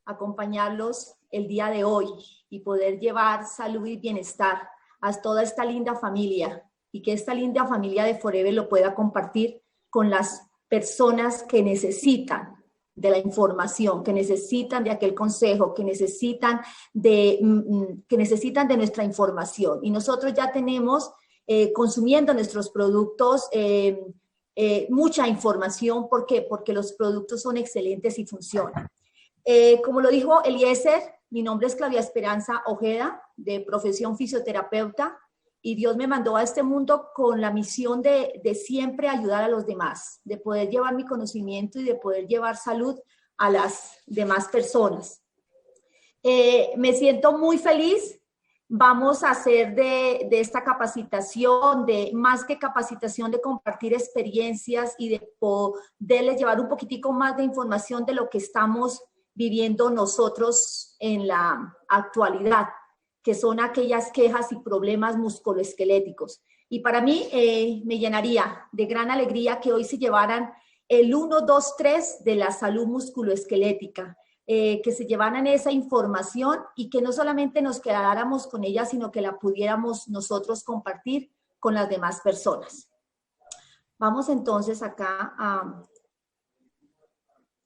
acompañarlos el día de hoy y poder llevar salud y bienestar a toda esta linda familia y que esta linda familia de Forever lo pueda compartir con las personas que necesitan de la información, que necesitan de aquel consejo, que necesitan de nuestra información. Y nosotros ya tenemos, consumiendo nuestros productos, mucha información. ¿Por qué? Porque los productos son excelentes y funcionan. Como lo dijo Eliezer, mi nombre es Claudia Esperanza Ojeda, de profesión fisioterapeuta, y Dios me mandó a este mundo con la misión de siempre ayudar a los demás, de poder llevar mi conocimiento y de poder llevar salud a las demás personas. Me siento muy feliz. Vamos a hacer de esta capacitación, de más que capacitación, de compartir experiencias y de poderles llevar un poquitico más de información de lo que estamos viviendo nosotros en la actualidad, que son aquellas quejas y problemas musculoesqueléticos. Y para mí me llenaría de gran alegría que hoy se llevaran el 1, 2, 3 de la salud musculoesquelética, que se llevaran esa información y que no solamente nos quedáramos con ella, sino que la pudiéramos nosotros compartir con las demás personas. Vamos entonces acá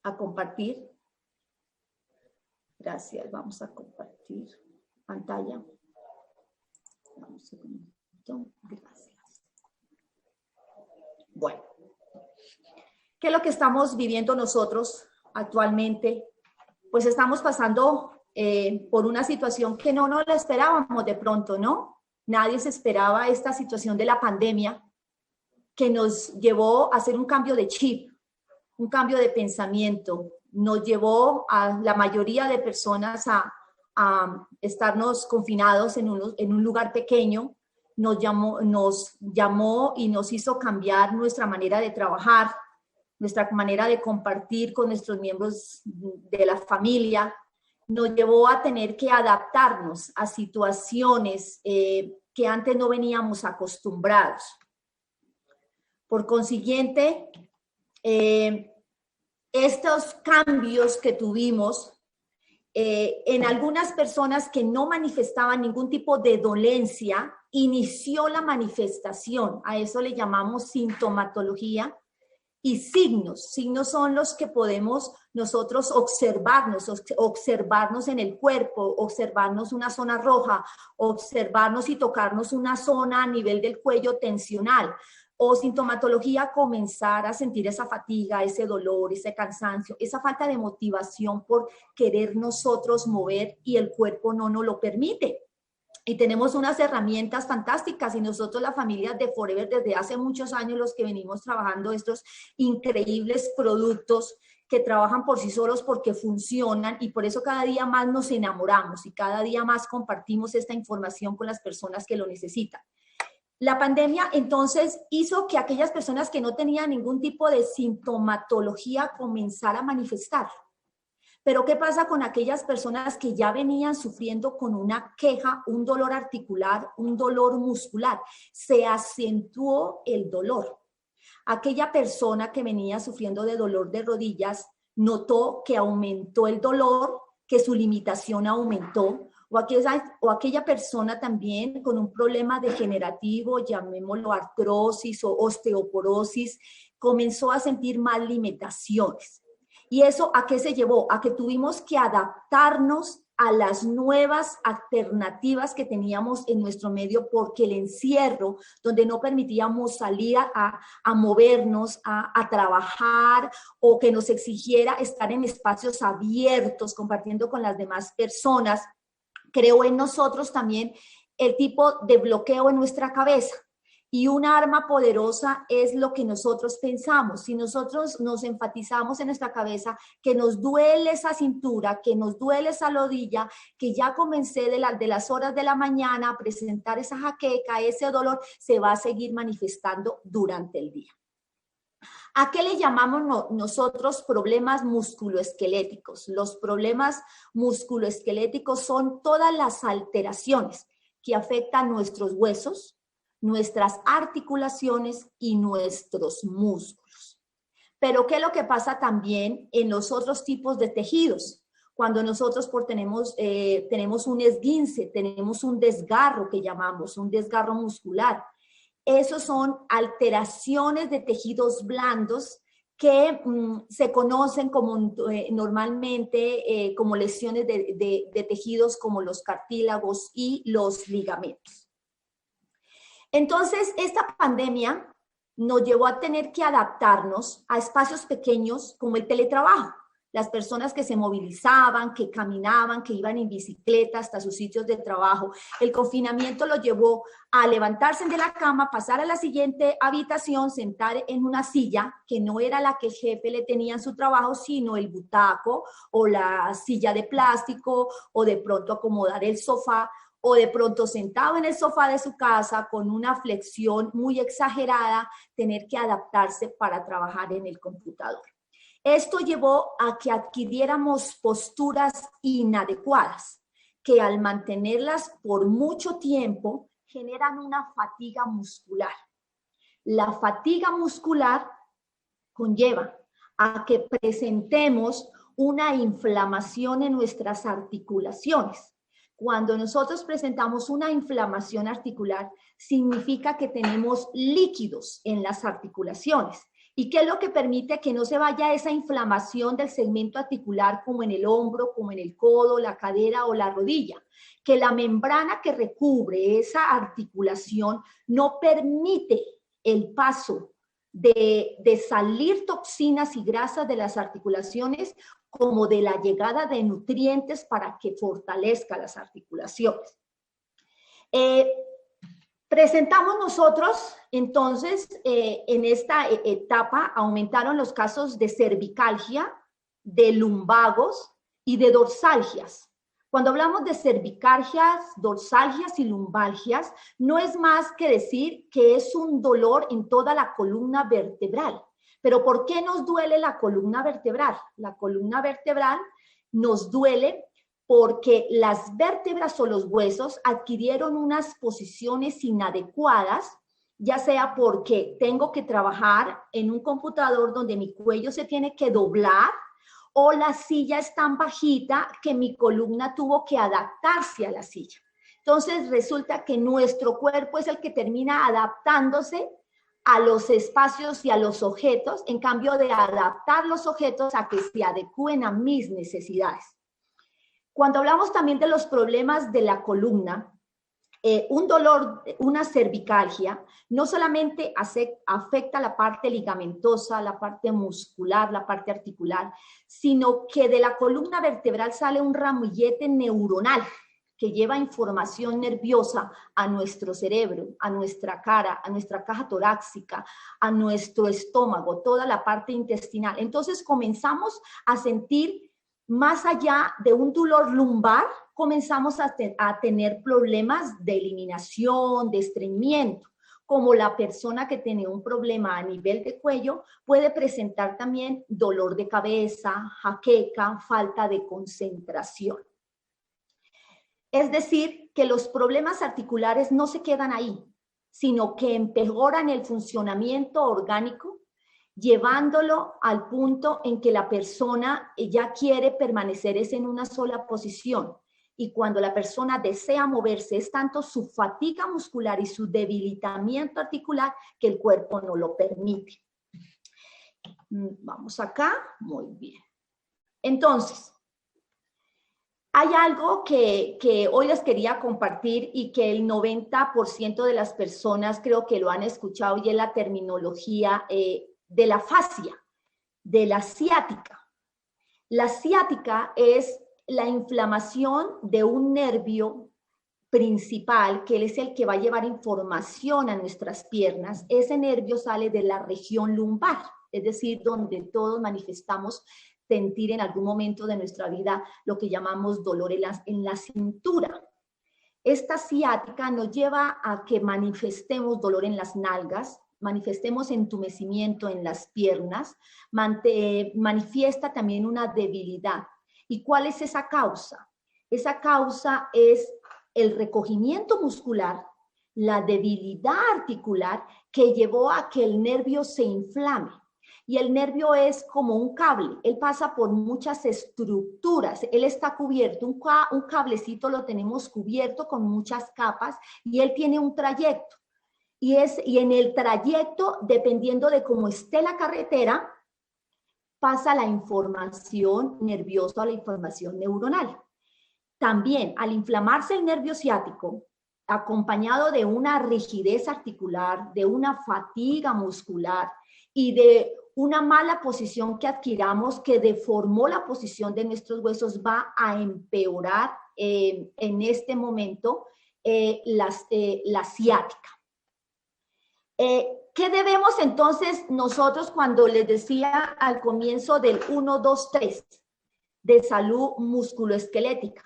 a compartir. Gracias, vamos a compartir pantalla. Un segundito, gracias. Bueno, ¿qué es lo que estamos viviendo nosotros actualmente? Pues estamos pasando por una situación que no la esperábamos de pronto, ¿no? Nadie se esperaba esta situación de la pandemia que nos llevó a hacer un cambio de chip, un cambio de pensamiento, nos llevó a la mayoría de personas a estarnos confinados en un lugar pequeño, nos llamó y nos hizo cambiar nuestra manera de trabajar, nuestra manera de compartir con nuestros miembros de la familia, nos llevó a tener que adaptarnos a situaciones que antes no veníamos acostumbrados. Por consiguiente, estos cambios que tuvimos en algunas personas que no manifestaban ningún tipo de dolencia, inició la manifestación. A eso le llamamos sintomatología y signos. Signos son los que podemos nosotros observarnos en el cuerpo, observarnos una zona roja, observarnos y tocarnos una zona a nivel del cuello tensional. O sintomatología, comenzar a sentir esa fatiga, ese dolor, ese cansancio, esa falta de motivación por querer nosotros mover y el cuerpo no nos lo permite. Y tenemos unas herramientas fantásticas y nosotros, la familia de Forever, desde hace muchos años los que venimos trabajando estos increíbles productos que trabajan por sí solos porque funcionan y por eso cada día más nos enamoramos y cada día más compartimos esta información con las personas que lo necesitan. La pandemia entonces hizo que aquellas personas que no tenían ningún tipo de sintomatología comenzara a manifestar. Pero ¿qué pasa con aquellas personas que ya venían sufriendo con una queja, un dolor articular, un dolor muscular? Se acentuó el dolor. Aquella persona que venía sufriendo de dolor de rodillas notó que aumentó el dolor, que su limitación aumentó. O aquella persona también con un problema degenerativo, llamémoslo artrosis o osteoporosis, comenzó a sentir más limitaciones. ¿Y eso a qué se llevó? A que tuvimos que adaptarnos a las nuevas alternativas que teníamos en nuestro medio porque el encierro, donde no permitíamos salir a movernos, a trabajar o que nos exigiera estar en espacios abiertos compartiendo con las demás personas, creó en nosotros también el tipo de bloqueo en nuestra cabeza. Y una arma poderosa es lo que nosotros pensamos. Si nosotros nos enfatizamos en nuestra cabeza que nos duele esa cintura, que nos duele esa rodilla, que ya comencé de las horas de la mañana a presentar esa jaqueca, ese dolor, se va a seguir manifestando durante el día. ¿A qué le llamamos nosotros problemas musculoesqueléticos? Los problemas musculoesqueléticos son todas las alteraciones que afectan nuestros huesos, nuestras articulaciones y nuestros músculos. Pero ¿qué es lo que pasa también en los otros tipos de tejidos? cuando nosotros tenemos un esguince, tenemos un desgarro que llamamos, un desgarro muscular. Esos son alteraciones de tejidos blandos que se conocen como normalmente como lesiones de tejidos como los cartílagos y los ligamentos. Entonces, esta pandemia nos llevó a tener que adaptarnos a espacios pequeños como el teletrabajo. Las personas que se movilizaban, que caminaban, que iban en bicicleta hasta sus sitios de trabajo. El confinamiento los llevó a levantarse de la cama, pasar a la siguiente habitación, sentar en una silla que no era la que el jefe le tenía en su trabajo, sino el butaco o la silla de plástico, o de pronto acomodar el sofá, o de pronto sentado en el sofá de su casa con una flexión muy exagerada, tener que adaptarse para trabajar en el computador. Esto llevó a que adquiriéramos posturas inadecuadas, que al mantenerlas por mucho tiempo generan una fatiga muscular. La fatiga muscular conlleva a que presentemos una inflamación en nuestras articulaciones. Cuando nosotros presentamos una inflamación articular, significa que tenemos líquidos en las articulaciones. ¿Y qué es lo que permite que no se vaya esa inflamación del segmento articular como en el hombro, como en el codo, la cadera o la rodilla? Que la membrana que recubre esa articulación no permite el paso de salir toxinas y grasas de las articulaciones como de la llegada de nutrientes para que fortalezca las articulaciones. Presentamos nosotros, entonces, en esta etapa aumentaron los casos de cervicalgia, de lumbagos y de dorsalgias. Cuando hablamos de cervicalgias, dorsalgias y lumbalgias, no es más que decir que es un dolor en toda la columna vertebral. Pero ¿por qué nos duele la columna vertebral? La columna vertebral nos duele porque las vértebras o los huesos adquirieron unas posiciones inadecuadas, ya sea porque tengo que trabajar en un computador donde mi cuello se tiene que doblar, o la silla es tan bajita que mi columna tuvo que adaptarse a la silla. Entonces resulta que nuestro cuerpo es el que termina adaptándose a los espacios y a los objetos, en cambio de adaptar los objetos a que se adecúen a mis necesidades. Cuando hablamos también de los problemas de la columna, un dolor, una cervicalgia, no solamente afecta la parte ligamentosa, la parte muscular, la parte articular, sino que de la columna vertebral sale un ramillete neuronal que lleva información nerviosa a nuestro cerebro, a nuestra cara, a nuestra caja torácica, a nuestro estómago, toda la parte intestinal. Entonces comenzamos a sentir, más allá de un dolor lumbar, comenzamos a tener problemas de eliminación, de estreñimiento, como la persona que tiene un problema a nivel de cuello puede presentar también dolor de cabeza, jaqueca, falta de concentración. Es decir, que los problemas articulares no se quedan ahí, sino que empeoran el funcionamiento orgánico, llevándolo al punto en que la persona ya quiere permanecer en una sola posición. Y cuando la persona desea moverse, es tanto su fatiga muscular y su debilitamiento articular que el cuerpo no lo permite. Vamos acá, muy bien. Entonces, hay algo que hoy les quería compartir y que el 90% de las personas creo que lo han escuchado, y es la terminología de la fascia, de la ciática. La ciática es la inflamación de un nervio principal, que es el que va a llevar información a nuestras piernas. Ese nervio sale de la región lumbar, es decir, donde todos manifestamos sentir en algún momento de nuestra vida lo que llamamos dolor en la cintura. Esta ciática nos lleva a que manifestemos dolor en las nalgas, manifestemos entumecimiento en las piernas, manifiesta también una debilidad. ¿Y cuál es esa causa? Esa causa es el recogimiento muscular, la debilidad articular que llevó a que el nervio se inflame. Y el nervio es como un cable, él pasa por muchas estructuras, él está cubierto, un cablecito lo tenemos cubierto con muchas capas y él tiene un trayecto. Y en el trayecto, dependiendo de cómo esté la carretera, pasa la información nerviosa a la información neuronal. También, al inflamarse el nervio ciático, acompañado de una rigidez articular, de una fatiga muscular y de una mala posición que adquiramos que deformó la posición de nuestros huesos, va a empeorar en este momento la ciática. ¿Qué debemos entonces nosotros cuando les decía al comienzo del 1, 2, 3 de salud musculoesquelética?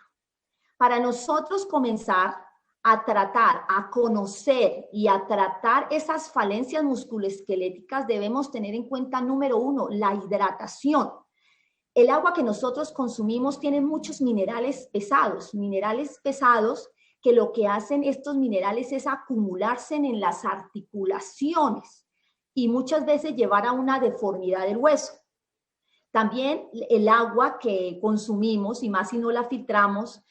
Para nosotros comenzar a tratar, a conocer y a tratar esas falencias musculoesqueléticas, debemos tener en cuenta, número 1, la hidratación. El agua que nosotros consumimos tiene muchos minerales pesados que lo que hacen estos minerales es acumularse en las articulaciones y muchas veces llevar a una deformidad del hueso. También el agua que consumimos, y más si no la filtramos,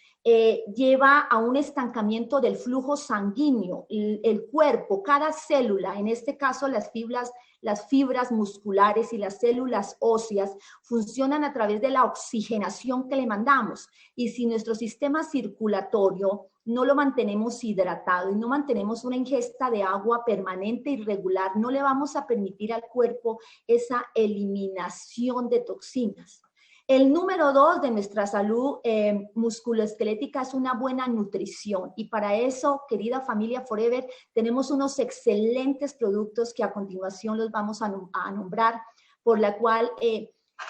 lleva a un estancamiento del flujo sanguíneo. El cuerpo, cada célula, en este caso las fibras musculares y las células óseas, funcionan a través de la oxigenación que le mandamos. Y si nuestro sistema circulatorio no lo mantenemos hidratado y no mantenemos una ingesta de agua permanente y regular, no le vamos a permitir al cuerpo esa eliminación de toxinas. El número 2 de nuestra salud musculoesquelética es una buena nutrición. Y para eso, querida familia Forever, tenemos unos excelentes productos que a continuación los vamos a nombrar, por la cual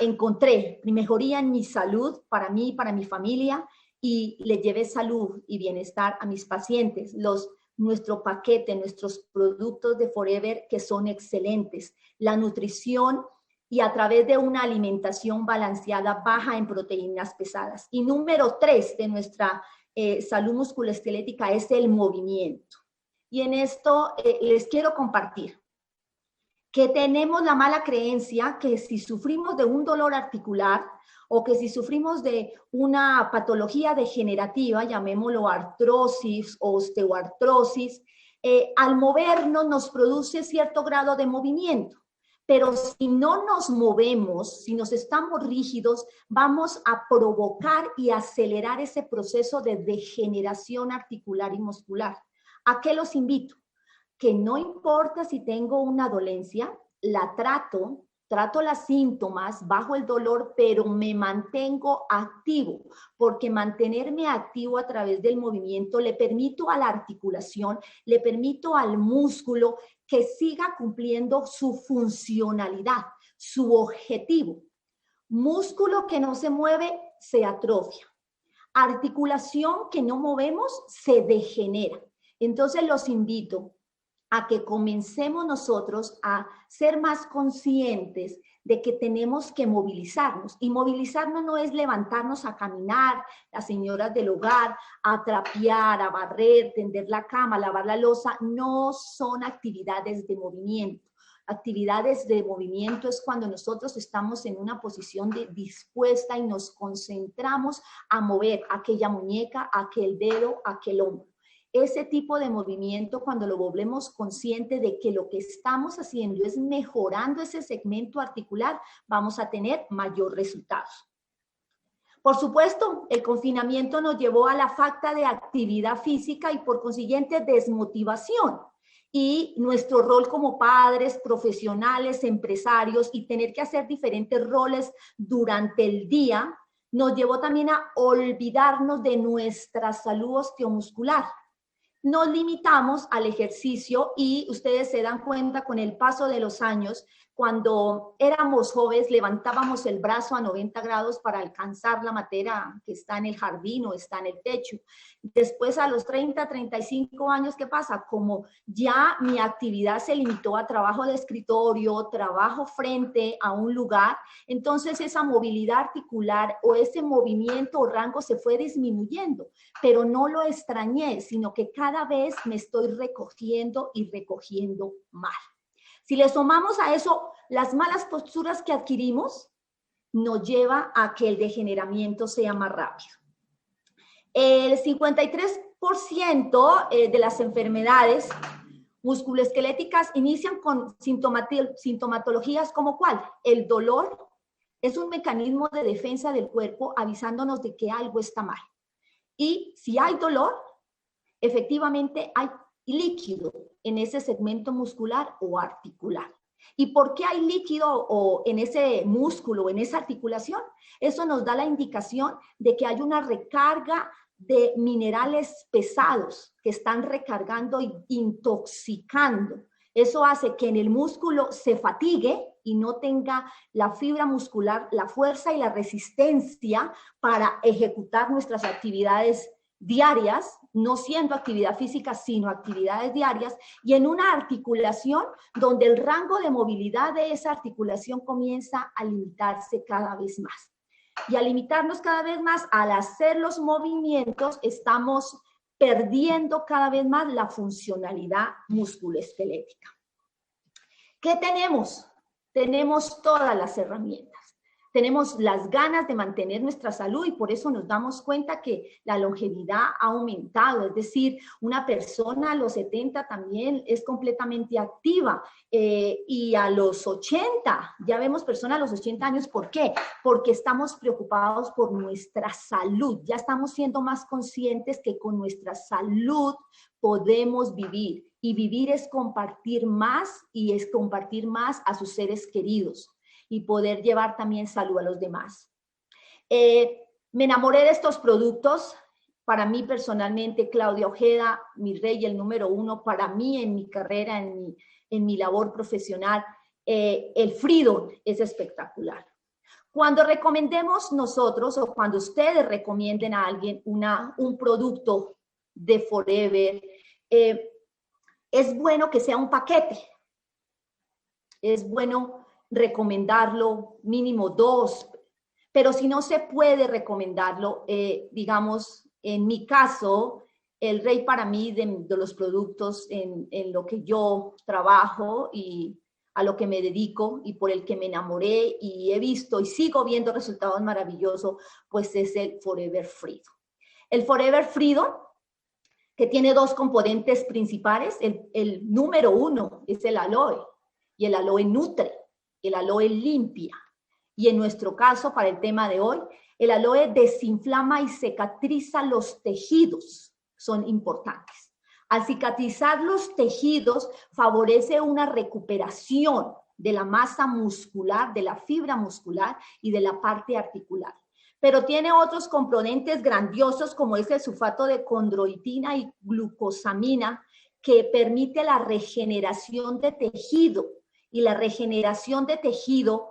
encontré mejoría en mi salud para mí y para mi familia, y le llevé salud y bienestar a mis pacientes. Nuestro paquete, nuestros productos de Forever que son excelentes. La nutrición y a través de una alimentación balanceada baja en proteínas pesadas. Y número 3 de nuestra salud musculoesquelética es el movimiento. Y en esto les quiero compartir que tenemos la mala creencia que si sufrimos de un dolor articular o que si sufrimos de una patología degenerativa, llamémoslo artrosis o osteoartrosis, al movernos nos produce cierto grado de movimiento. Pero si no nos movemos, si nos estamos rígidos, vamos a provocar y acelerar ese proceso de degeneración articular y muscular. ¿A qué los invito? Que no importa si tengo una dolencia, la trato los síntomas, bajo el dolor, pero me mantengo activo, porque mantenerme activo a través del movimiento le permito a la articulación, le permito al músculo que siga cumpliendo su funcionalidad, su objetivo. Músculo que no se mueve se atrofia. Articulación que no movemos se degenera. Entonces los invito a que comencemos nosotros a ser más conscientes de que tenemos que movilizarnos. Y movilizarnos no es levantarnos a caminar, las señoras del hogar, a trapear, a barrer, tender la cama, lavar la loza. No son actividades de movimiento. Actividades de movimiento es cuando nosotros estamos en una posición dispuesta y nos concentramos a mover aquella muñeca, aquel dedo, aquel hombro. Ese tipo de movimiento, cuando lo volvemos consciente de que lo que estamos haciendo es mejorando ese segmento articular, vamos a tener mayor resultados. Por supuesto, el confinamiento nos llevó a la falta de actividad física y por consiguiente desmotivación. Y nuestro rol como padres, profesionales, empresarios y tener que hacer diferentes roles durante el día nos llevó también a olvidarnos de nuestra salud osteomuscular. Nos limitamos al ejercicio y ustedes se dan cuenta con el paso de los años, cuando éramos jóvenes levantábamos el brazo a 90 grados para alcanzar la materia que está en el jardín o está en el techo. Después a los 30, 35 años, ¿qué pasa? Como ya mi actividad se limitó a trabajo de escritorio, trabajo frente a un lugar, entonces esa movilidad articular o ese movimiento o rango se fue disminuyendo, pero no lo extrañé, sino que cada vez me estoy recogiendo y recogiendo mal. Si le sumamos a eso las malas posturas que adquirimos, nos lleva a que el degeneramiento sea más rápido. El 53% de las enfermedades musculoesqueléticas inician con sintomatologías como ¿cuál? El dolor es un mecanismo de defensa del cuerpo avisándonos de que algo está mal. Y si hay dolor, efectivamente hay líquido en ese segmento muscular o articular. ¿Y por qué hay líquido o en ese músculo o en esa articulación? Eso nos da la indicación de que hay una recarga de minerales pesados que están recargando e intoxicando. Eso hace que en el músculo se fatigue y no tenga la fibra muscular, la fuerza y la resistencia para ejecutar nuestras actividades diarias, no siendo actividad física, sino actividades diarias, y en una articulación donde el rango de movilidad de esa articulación comienza a limitarse cada vez más. Y al limitarnos cada vez más, al hacer los movimientos, estamos perdiendo cada vez más la funcionalidad musculoesquelética. ¿Qué tenemos? Tenemos todas las herramientas. Tenemos las ganas de mantener nuestra salud y por eso nos damos cuenta que la longevidad ha aumentado. Es decir, una persona a los 70 también es completamente activa y a los 80, ya vemos personas a los 80 años. ¿Por qué? Porque estamos preocupados por nuestra salud. Ya estamos siendo más conscientes que con nuestra salud podemos vivir. Y vivir es compartir más y es compartir más a sus seres queridos y poder llevar también salud a los demás. Me enamoré de estos productos. Para mí personalmente, Claudia Ojeda, mi rey, el número uno, para mí en mi carrera, en mi labor profesional, el Freedom es espectacular. Cuando recomendemos nosotros o cuando ustedes recomienden a alguien un producto de Forever, es bueno que sea un paquete. Es bueno recomendarlo mínimo 2, pero si no se puede recomendarlo, digamos, en mi caso, el rey para mí de los productos en lo que yo trabajo y a lo que me dedico y por el que me enamoré y he visto y sigo viendo resultados maravillosos, pues es el Forever Freedom. El Forever Freedom, que tiene 2 componentes principales, el número 1 es el aloe y el aloe nutre. El aloe limpia y en nuestro caso, para el tema de hoy, el aloe desinflama y cicatriza los tejidos, son importantes. Al cicatrizar los tejidos, favorece una recuperación de la masa muscular, de la fibra muscular y de la parte articular. Pero tiene otros componentes grandiosos como es el sulfato de condroitina y glucosamina que permite la regeneración de tejido. Y la regeneración de tejido,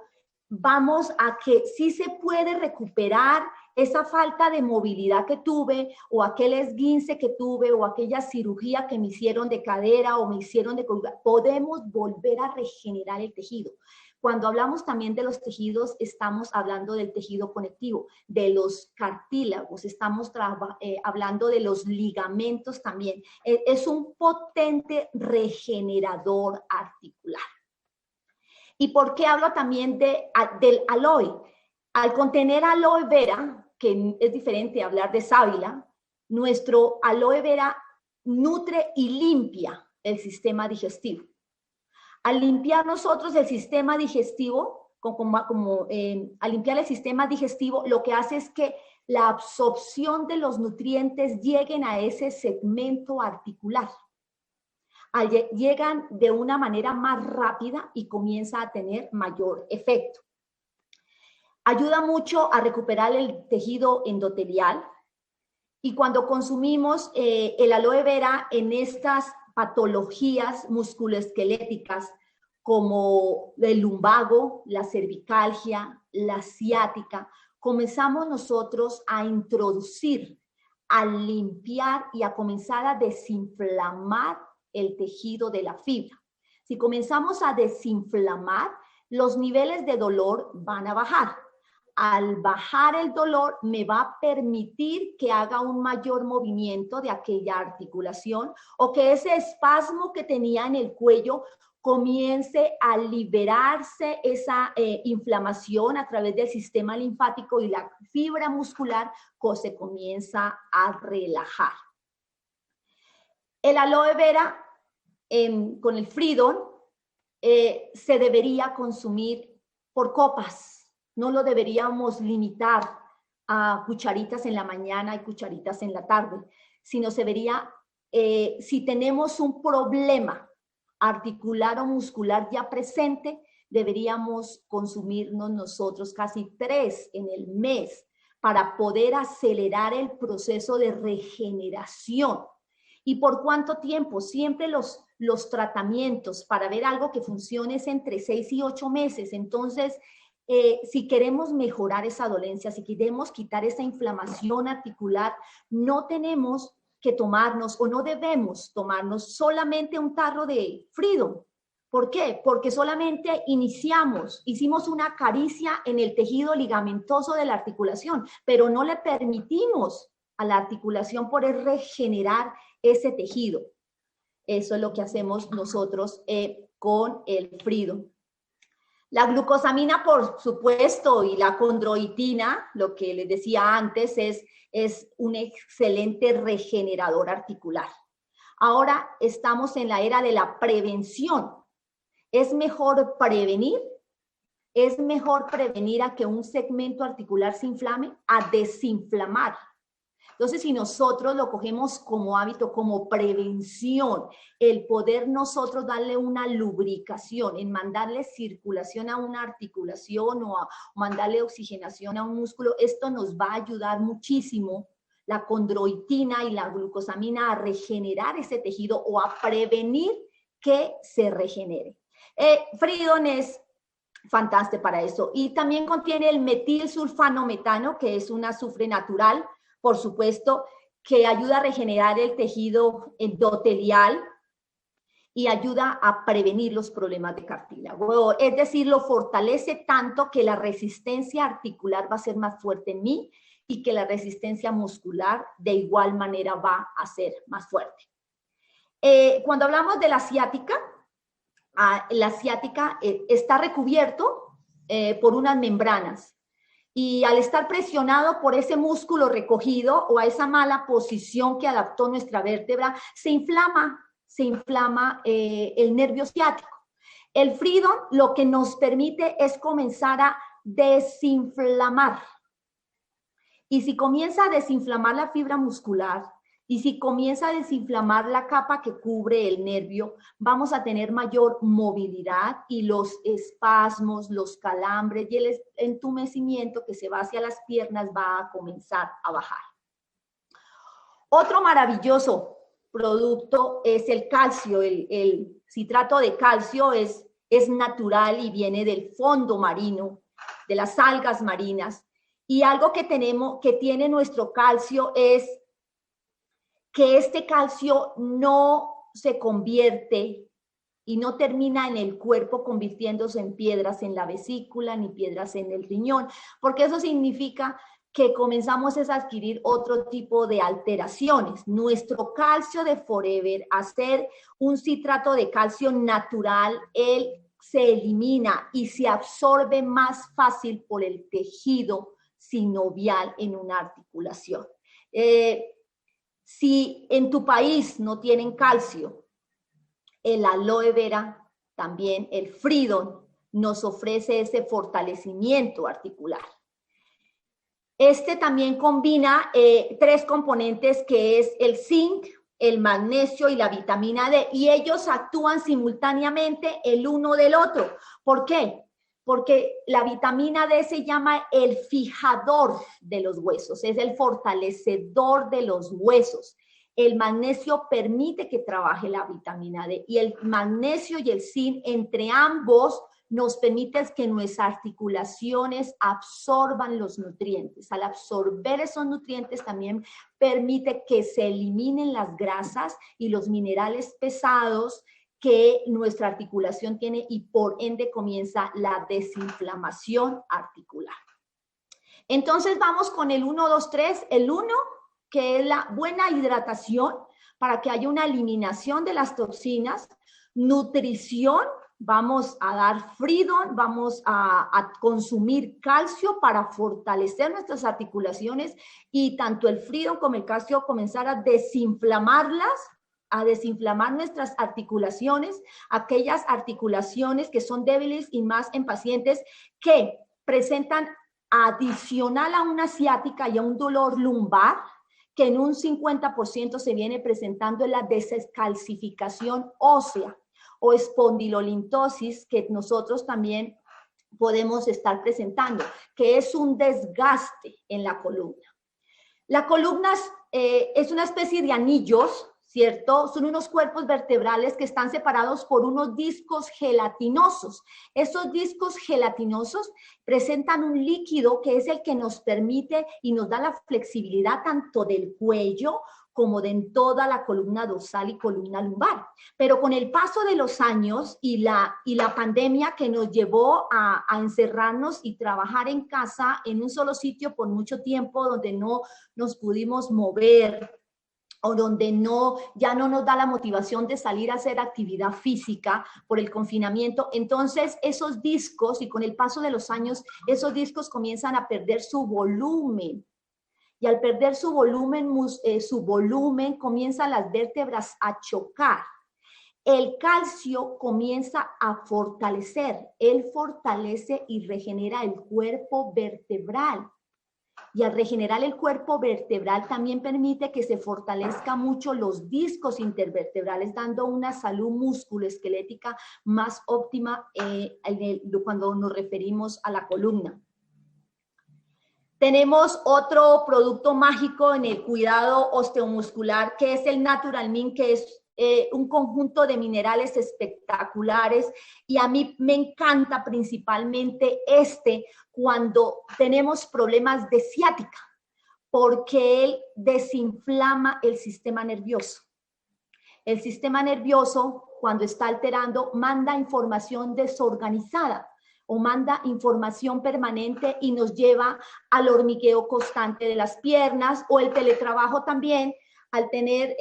vamos a que sí se puede recuperar esa falta de movilidad que tuve o aquel esguince que tuve o aquella cirugía que me hicieron de cadera o me hicieron de columna. Podemos volver a regenerar el tejido. Cuando hablamos también de los tejidos, estamos hablando del tejido conectivo, de los cartílagos, estamos hablando de los ligamentos también. Es un potente regenerador articular. ¿Y por qué hablo también del aloe? Al contener aloe vera, que es diferente a hablar de sábila, nuestro aloe vera nutre y limpia el sistema digestivo. Al limpiar nosotros el sistema digestivo, al limpiar el sistema digestivo, lo que hace es que la absorción de los nutrientes lleguen a ese segmento articular. Llegan de una manera más rápida y comienza a tener mayor efecto. Ayuda mucho a recuperar el tejido endotelial y cuando consumimos el aloe vera en estas patologías musculoesqueléticas como el lumbago, la cervicalgia, la ciática, comenzamos nosotros a introducir, a limpiar y a comenzar a desinflamar el tejido de la fibra. Si comenzamos a desinflamar, los niveles de dolor van a bajar. Al bajar el dolor, me va a permitir que haga un mayor movimiento de aquella articulación o que ese espasmo que tenía en el cuello comience a liberarse esa inflamación a través del sistema linfático y la fibra muscular se comienza a relajar. El aloe vera con el Fridon se debería consumir por copas, no lo deberíamos limitar a cucharitas en la mañana y cucharitas en la tarde, sino se debería, si tenemos un problema articular o muscular ya presente, deberíamos consumirnos nosotros casi 3 en el mes para poder acelerar el proceso de regeneración. ¿Y por cuánto tiempo? Siempre los tratamientos para ver algo que funcione es entre 6 y 8 meses. Entonces, si queremos mejorar esa dolencia, si queremos quitar esa inflamación articular, no tenemos que tomarnos o no debemos tomarnos solamente un tarro de Fridon. ¿Por qué? Porque solamente hicimos una caricia en el tejido ligamentoso de la articulación, pero no le permitimos a la articulación poder regenerar ese tejido. Eso es lo que hacemos nosotros con el Fridon. La glucosamina, por supuesto, y la condroitina, lo que les decía antes, es un excelente regenerador articular. Ahora estamos en la era de la prevención. Es mejor prevenir a que un segmento articular se inflame, a desinflamar. Entonces, si nosotros lo cogemos como hábito, como prevención, el poder nosotros darle una lubricación, en mandarle circulación a una articulación o mandarle oxigenación a un músculo, esto nos va a ayudar muchísimo, la condroitina y la glucosamina, a regenerar ese tejido o a prevenir que se regenere. Fridon es fantástico para eso. Y también contiene el metilsulfanometano, que es un azufre natural, por supuesto, que ayuda a regenerar el tejido endotelial y ayuda a prevenir los problemas de cartílago. Es decir, lo fortalece tanto que la resistencia articular va a ser más fuerte en mí y que la resistencia muscular de igual manera va a ser más fuerte. Cuando hablamos de la ciática está recubierto por unas membranas. Y al estar presionado por ese músculo recogido o a esa mala posición que adaptó nuestra vértebra, se inflama el nervio ciático. El Fridon lo que nos permite es comenzar a desinflamar. Y si comienza a desinflamar la fibra muscular, y si comienza a desinflamar la capa que cubre el nervio, vamos a tener mayor movilidad y los espasmos, los calambres y el entumecimiento que se va hacia las piernas va a comenzar a bajar. Otro maravilloso producto es el calcio. El citrato de calcio es natural y viene del fondo marino, de las algas marinas. Y algo que tiene nuestro calcio es que este calcio no se convierte y no termina en el cuerpo convirtiéndose en piedras en la vesícula ni piedras en el riñón, porque eso significa que comenzamos a adquirir otro tipo de alteraciones. Nuestro calcio de Forever, hacer un citrato de calcio natural, él se elimina y se absorbe más fácil por el tejido sinovial en una articulación. Si en tu país no tienen calcio, el aloe vera, también el Fridon, nos ofrece ese fortalecimiento articular. Este también combina 3 componentes que es el zinc, el magnesio y la vitamina D, y ellos actúan simultáneamente el uno del otro. ¿Por qué? Porque la vitamina D se llama el fijador de los huesos, es el fortalecedor de los huesos. El magnesio permite que trabaje la vitamina D y el magnesio y el zinc, entre ambos, nos permite que nuestras articulaciones absorban los nutrientes. Al absorber esos nutrientes también permite que se eliminen las grasas y los minerales pesados que nuestra articulación tiene y por ende comienza la desinflamación articular. Entonces vamos con el 1, 2, 3. El 1, que es la buena hidratación para que haya una eliminación de las toxinas. Nutrición, vamos a dar Freedom, vamos a consumir calcio para fortalecer nuestras articulaciones y tanto el Freedom como el calcio comenzar a desinflamarlas, a desinflamar nuestras articulaciones, aquellas articulaciones que son débiles y más en pacientes que presentan adicional a una ciática y a un dolor lumbar, que en un 50% se viene presentando la descalcificación ósea o espondilolintosis, que nosotros también podemos estar presentando, que es un desgaste en la columna. La columna es una especie de anillos, ¿cierto? Son unos cuerpos vertebrales que están separados por unos discos gelatinosos. Esos discos gelatinosos presentan un líquido que es el que nos permite y nos da la flexibilidad tanto del cuello como de toda la columna dorsal y columna lumbar. Pero con el paso de los años y la pandemia que nos llevó a encerrarnos y trabajar en casa en un solo sitio por mucho tiempo, donde no nos pudimos mover, o donde ya no nos da la motivación de salir a hacer actividad física por el confinamiento, entonces esos discos, y con el paso de los años, esos discos comienzan a perder su volumen. Y al perder su volumen, comienzan las vértebras a chocar. El calcio comienza a fortalecer, él fortalece y regenera el cuerpo vertebral. Y al regenerar el cuerpo vertebral también permite que se fortalezca mucho los discos intervertebrales, dando una salud musculoesquelética más óptima cuando nos referimos a la columna. Tenemos otro producto mágico en el cuidado osteomuscular, que es el Natural Min, que es un conjunto de minerales espectaculares, y a mí me encanta principalmente cuando tenemos problemas de ciática, porque él desinflama el sistema nervioso. El sistema nervioso, cuando está alterando, manda información desorganizada o manda información permanente y nos lleva al hormigueo constante de las piernas, o el teletrabajo también, al tener,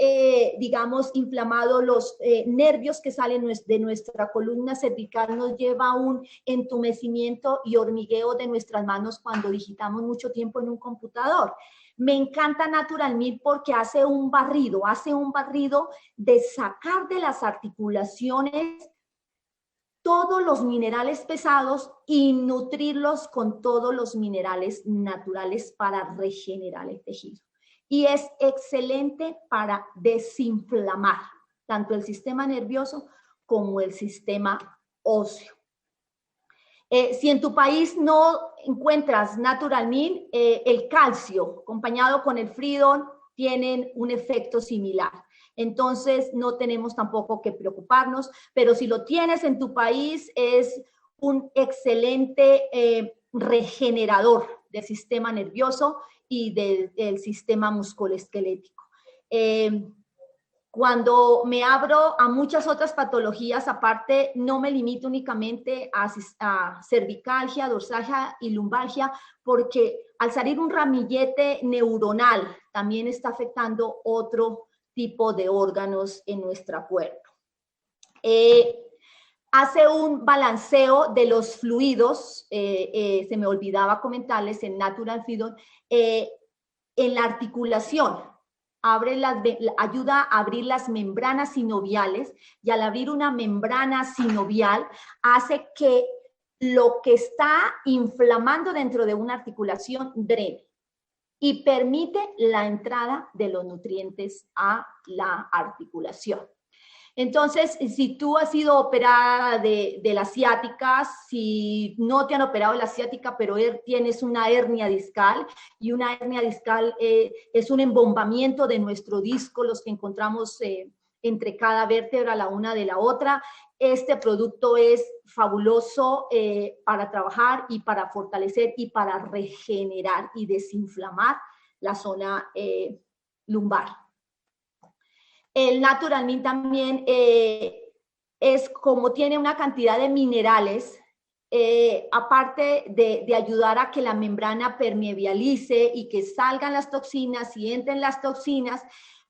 digamos, inflamados los nervios que salen de nuestra columna cervical, nos lleva a un entumecimiento y hormigueo de nuestras manos cuando digitamos mucho tiempo en un computador. Me encanta Natural Min porque hace un barrido de sacar de las articulaciones todos los minerales pesados y nutrirlos con todos los minerales naturales para regenerar el tejido. Y es excelente para desinflamar tanto el sistema nervioso como el sistema óseo. Si en tu país no encuentras Natural Min, el calcio acompañado con el Freedom tienen un efecto similar. Entonces no tenemos tampoco que preocuparnos, pero si lo tienes en tu país es un excelente regenerador del sistema nervioso y del sistema musculoesquelético. Cuando me abro a muchas otras patologías, aparte, no me limito únicamente a cervicalgia, dorsalgia y lumbalgia, porque al salir un ramillete neuronal también está afectando otro tipo de órganos en nuestro cuerpo. Hace un balanceo de los fluidos, se me olvidaba comentarles, en Natural Freedom, en la articulación. Ayuda a abrir las membranas sinoviales, y al abrir una membrana sinovial hace que lo que está inflamando dentro de una articulación drene y permite la entrada de los nutrientes a la articulación. Entonces, si tú has sido operada de la ciática, si no te han operado de la ciática, pero tienes una hernia discal, y una hernia discal es un embombamiento de nuestro disco, los que encontramos entre cada vértebra, la una de la otra, este producto es fabuloso para trabajar y para fortalecer y para regenerar y desinflamar la zona lumbar. El Natural Min también es como tiene una cantidad de minerales, aparte de ayudar a que la membrana permeabilice y que salgan las toxinas y entren las toxinas,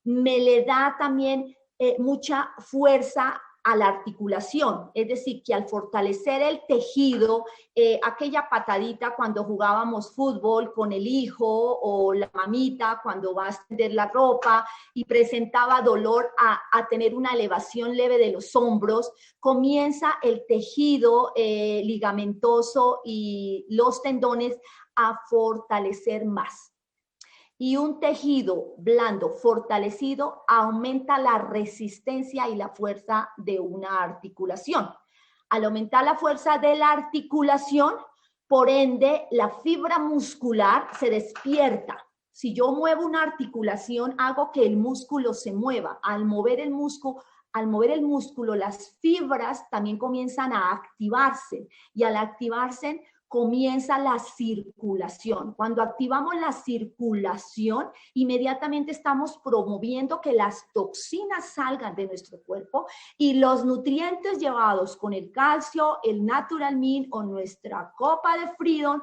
me le da también mucha fuerza a la articulación, es decir, que al fortalecer el tejido, aquella patadita cuando jugábamos fútbol con el hijo o la mamita cuando va a extender la ropa y presentaba dolor a tener una elevación leve de los hombros, comienza el tejido ligamentoso y los tendones a fortalecer más. Y un tejido blando fortalecido aumenta la resistencia y la fuerza de una articulación. Al aumentar la fuerza de la articulación, por ende, la fibra muscular se despierta. Si yo muevo una articulación, hago que el músculo se mueva. Al mover el músculo, las fibras también comienzan a activarse. Y al activarse, comienza la circulación. Cuando activamos la circulación, inmediatamente estamos promoviendo que las toxinas salgan de nuestro cuerpo y los nutrientes llevados con el calcio, el Natural Min o nuestra copa de Freedom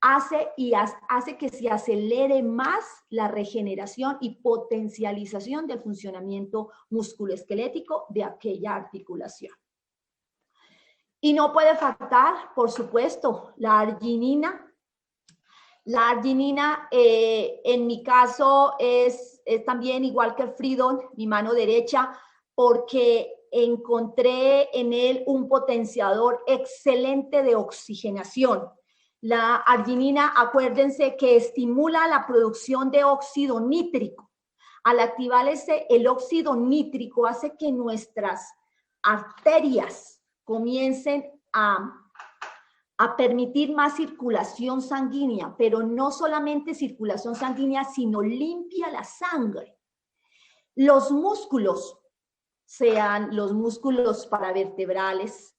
hace que se acelere más la regeneración y potencialización del funcionamiento musculoesquelético de aquella articulación. Y no puede faltar, por supuesto, la arginina. La arginina, en mi caso, es también igual que el Freedom, mi mano derecha, porque encontré en él un potenciador excelente de oxigenación. La arginina, acuérdense que estimula la producción de óxido nítrico. Al activarse el óxido nítrico, hace que nuestras arterias comiencen a permitir más circulación sanguínea, pero no solamente circulación sanguínea, sino limpia la sangre. Los músculos, sean los músculos paravertebrales,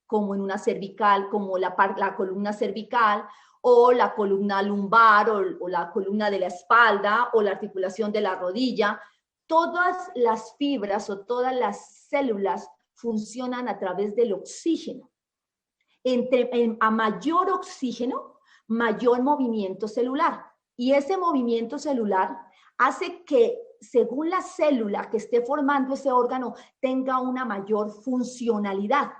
como en una cervical, como la columna cervical, o la columna lumbar, o la columna de la espalda, o la articulación de la rodilla, todas las fibras o todas las células funcionan a través del oxígeno. A mayor oxígeno, mayor movimiento celular. Y ese movimiento celular hace que, según la célula que esté formando ese órgano, tenga una mayor funcionalidad.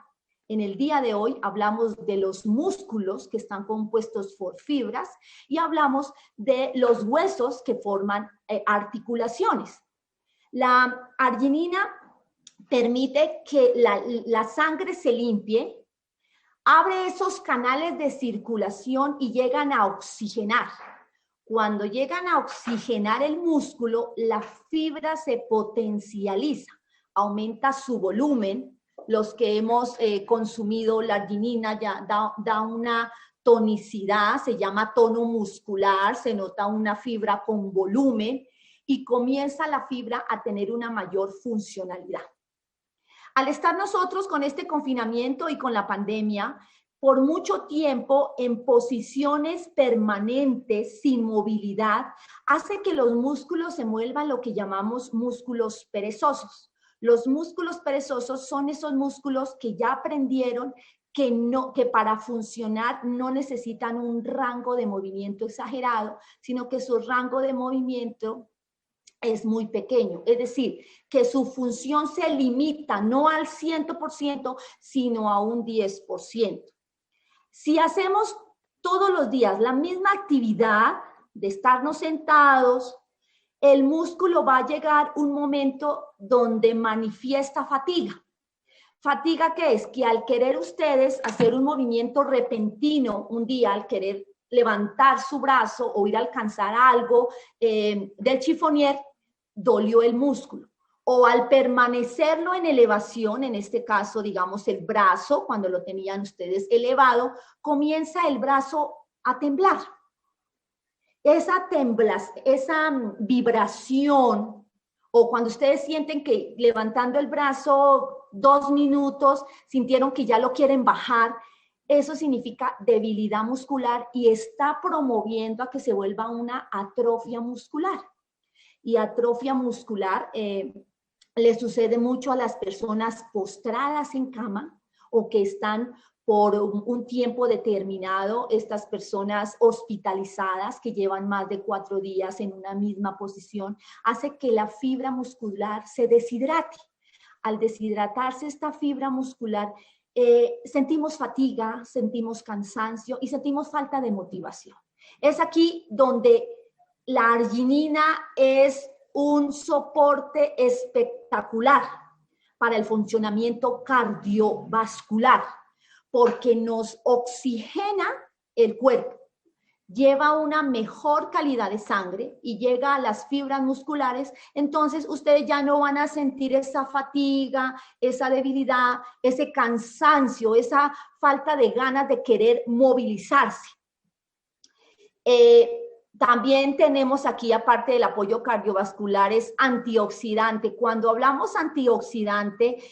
En el día de hoy hablamos de los músculos que están compuestos por fibras y hablamos de los huesos que forman articulaciones. La arginina permite que la sangre se limpie, abre esos canales de circulación y llegan a oxigenar. Cuando llegan a oxigenar el músculo, la fibra se potencializa, aumenta su volumen. Los que hemos consumido la arginina ya da una tonicidad, se llama tono muscular, se nota una fibra con volumen y comienza la fibra a tener una mayor funcionalidad. Al estar nosotros con este confinamiento y con la pandemia, por mucho tiempo en posiciones permanentes, sin movilidad, hace que los músculos se vuelvan lo que llamamos músculos perezosos. Los músculos perezosos son esos músculos que ya aprendieron que para funcionar no necesitan un rango de movimiento exagerado, sino que su rango de movimiento es muy pequeño, es decir, que su función se limita no al 100%, sino a un 10%. Si hacemos todos los días la misma actividad de estarnos sentados, el músculo va a llegar un momento donde manifiesta fatiga. ¿Fatiga qué es? Que al querer ustedes hacer un movimiento repentino un día, al querer levantar su brazo o ir a alcanzar algo del chifonier, dolió el músculo. O al permanecerlo en elevación, en este caso, digamos, el brazo, cuando lo tenían ustedes elevado, comienza el brazo a temblar. Esa vibración, o cuando ustedes sienten que levantando el brazo 2 minutos, sintieron que ya lo quieren bajar, eso significa debilidad muscular y está promoviendo a que se vuelva una atrofia muscular. Y atrofia muscular le sucede mucho a las personas postradas en cama o que están por un tiempo determinado, estas personas hospitalizadas que llevan más de 4 días en una misma posición, hace que la fibra muscular se deshidrate. al deshidratarse esta fibra muscular, sentimos fatiga, sentimos cansancio y sentimos falta de motivación. Es aquí donde la arginina es un soporte espectacular para el funcionamiento cardiovascular, porque nos oxigena el cuerpo, lleva una mejor calidad de sangre y llega a las fibras musculares. Entonces ustedes ya no van a sentir esa fatiga, esa debilidad, ese cansancio, esa falta de ganas de querer movilizarse. También tenemos aquí, aparte del apoyo cardiovascular, es antioxidante. Cuando hablamos antioxidante,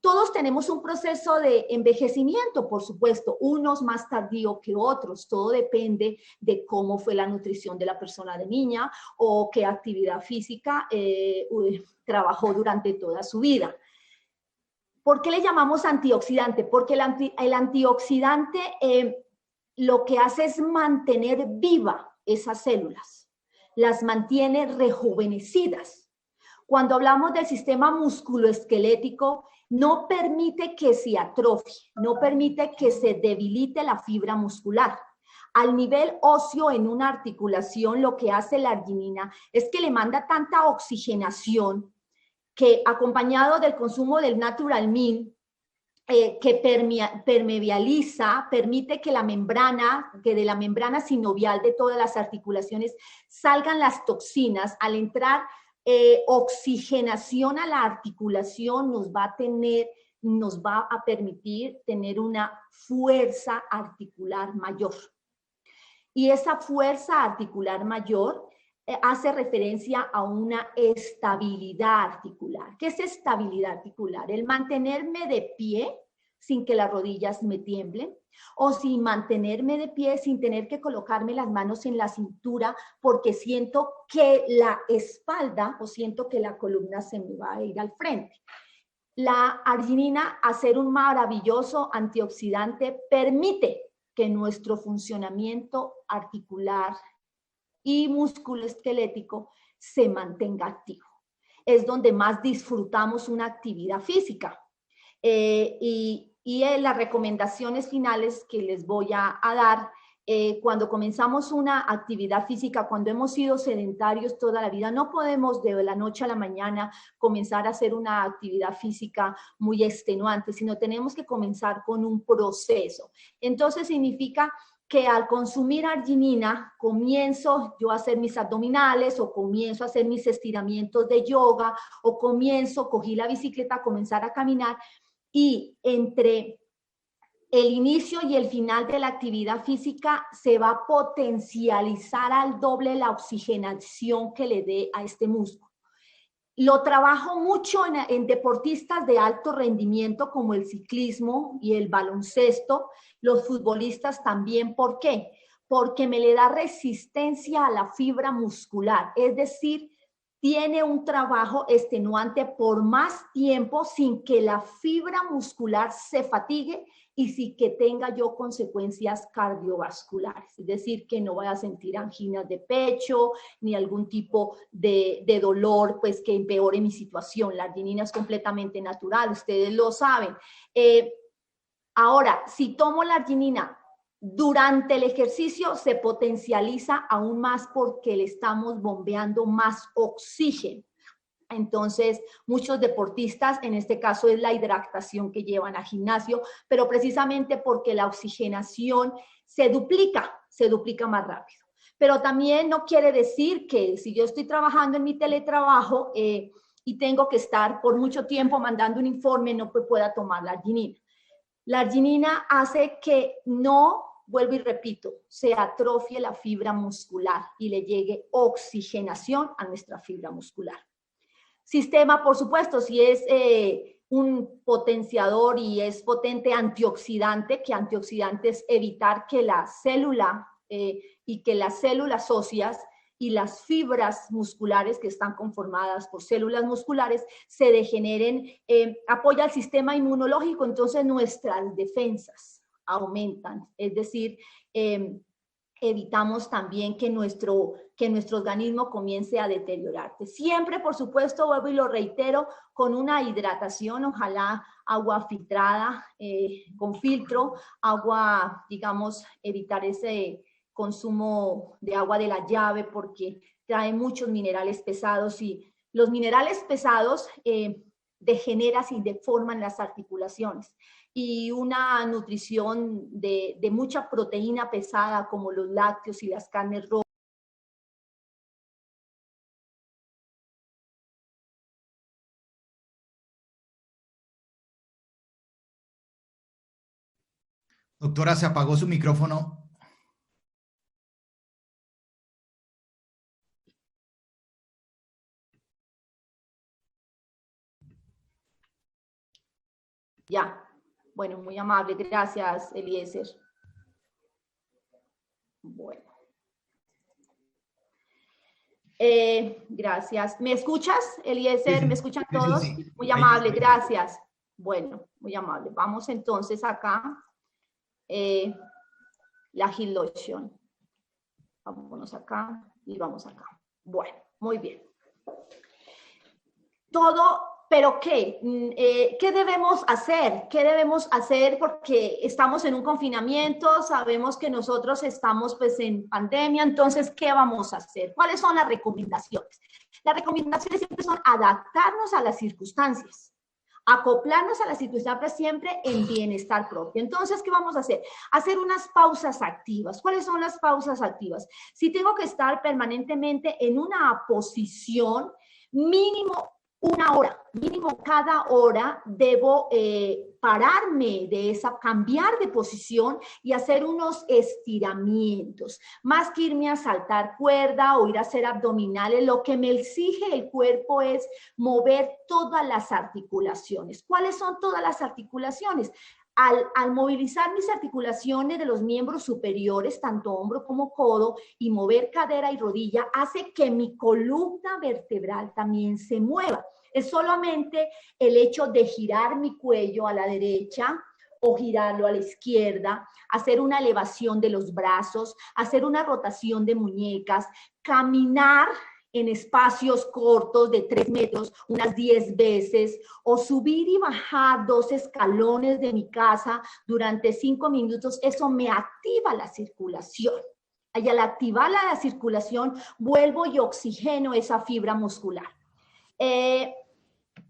todos tenemos un proceso de envejecimiento, por supuesto, unos más tardío que otros. Todo depende de cómo fue la nutrición de la persona de niña o qué actividad física trabajó durante toda su vida. ¿Por qué le llamamos antioxidante? Porque el antioxidante lo que hace es mantener viva esas células, las mantiene rejuvenecidas. Cuando hablamos del sistema musculoesquelético, no permite que se atrofie, no permite que se debilite la fibra muscular. Al nivel óseo en una articulación, lo que hace la arginina es que le manda tanta oxigenación que, acompañado del consumo del Natural Min, que permeabiliza, permite que de la membrana sinovial de todas las articulaciones salgan las toxinas. Al entrar oxigenación a la articulación nos va a permitir tener una fuerza articular mayor. Y esa fuerza articular mayor hace referencia a una estabilidad articular. ¿Qué es estabilidad articular? El mantenerme de pie sin que las rodillas me tiemblen, o sin mantenerme de pie sin tener que colocarme las manos en la cintura porque siento que la espalda o siento que la columna se me va a ir al frente. La arginina, al ser un maravilloso antioxidante, permite que nuestro funcionamiento articular y musculoesquelético se mantenga activo. Es donde más disfrutamos una actividad física. Y las recomendaciones finales que les voy a dar, cuando comenzamos una actividad física, cuando hemos sido sedentarios toda la vida, no podemos de la noche a la mañana comenzar a hacer una actividad física muy extenuante, sino tenemos que comenzar con un proceso. Entonces significa que al consumir arginina, comienzo yo a hacer mis abdominales o comienzo a hacer mis estiramientos de yoga o cogí la bicicleta a comenzar a caminar, y entre el inicio y el final de la actividad física se va a potencializar al doble la oxigenación que le dé a este músculo. Lo trabajo mucho en deportistas de alto rendimiento como el ciclismo y el baloncesto, los futbolistas también. ¿Por qué? Porque me le da resistencia a la fibra muscular, es decir, tiene un trabajo extenuante por más tiempo sin que la fibra muscular se fatigue y sin que tenga yo consecuencias cardiovasculares. Es decir, que no voy a sentir anginas de pecho ni algún tipo de dolor pues, que empeore mi situación. La arginina es completamente natural, ustedes lo saben. Ahora, si tomo la arginina durante el ejercicio, se potencializa aún más porque le estamos bombeando más oxígeno. Entonces, muchos deportistas, en este caso es la hidratación que llevan al gimnasio, pero precisamente porque la oxigenación se duplica más rápido. Pero también no quiere decir que si yo estoy trabajando en mi teletrabajo y tengo que estar por mucho tiempo mandando un informe, no pueda tomar la arginina. La arginina hace que no, vuelvo y repito, se atrofie la fibra muscular y le llegue oxigenación a nuestra fibra muscular. Sistema, por supuesto, si es un potenciador y es potente antioxidante, que antioxidante es evitar que la célula y que las células óseas y las fibras musculares que están conformadas por células musculares se degeneren, apoya el sistema inmunológico, entonces nuestras defensas aumentan, es decir, evitamos también que nuestro organismo comience a deteriorarse. Siempre, por supuesto, vuelvo y lo reitero, con una hidratación, ojalá agua filtrada, con filtro, agua, digamos, evitar ese consumo de agua de la llave porque trae muchos minerales pesados y los minerales pesados degeneran y deforman las articulaciones. Y una nutrición de mucha proteína pesada como los lácteos y las carnes rojas. Doctora, se apagó su micrófono. Ya, bueno, muy amable, gracias, Eliezer. Bueno. Gracias. ¿Me escuchas, Eliezer? Sí, ¿Me escuchan sí, sí, todos? sí. Muy Ahí te amable, escucho. gracias. Bueno, muy amable. Vamos entonces acá. La Heal Lotion. Vámonos acá y vamos acá. Bueno, muy bien. Todo, pero ¿qué? ¿Qué debemos hacer? ¿Qué debemos hacer? Porque estamos en un confinamiento, sabemos que nosotros estamos pues en pandemia, entonces, ¿qué vamos a hacer? ¿Cuáles son las recomendaciones? Las recomendaciones siempre son adaptarnos a las circunstancias, acoplarnos a las circunstancias siempre en bienestar propio. Entonces, ¿qué vamos a hacer? Hacer unas pausas activas. ¿Cuáles son las pausas activas? Si tengo que estar permanentemente en una posición, mínimo una hora, mínimo cada hora debo pararme de esa, cambiar de posición y hacer unos estiramientos, más que irme a saltar cuerda o ir a hacer abdominales. Lo que me exige el cuerpo es mover todas las articulaciones. ¿Cuáles son todas las articulaciones? Al movilizar mis articulaciones de los miembros superiores, tanto hombro como codo, y mover cadera y rodilla, hace que mi columna vertebral también se mueva. Es solamente el hecho de girar mi cuello a la derecha o girarlo a la izquierda, hacer una elevación de los brazos, hacer una rotación de muñecas, caminar en espacios cortos de 3 metros unas 10 veces, o subir y bajar 2 escalones de mi casa durante 5 minutos, eso me activa la circulación. Y al activar la circulación, vuelvo y oxigeno esa fibra muscular.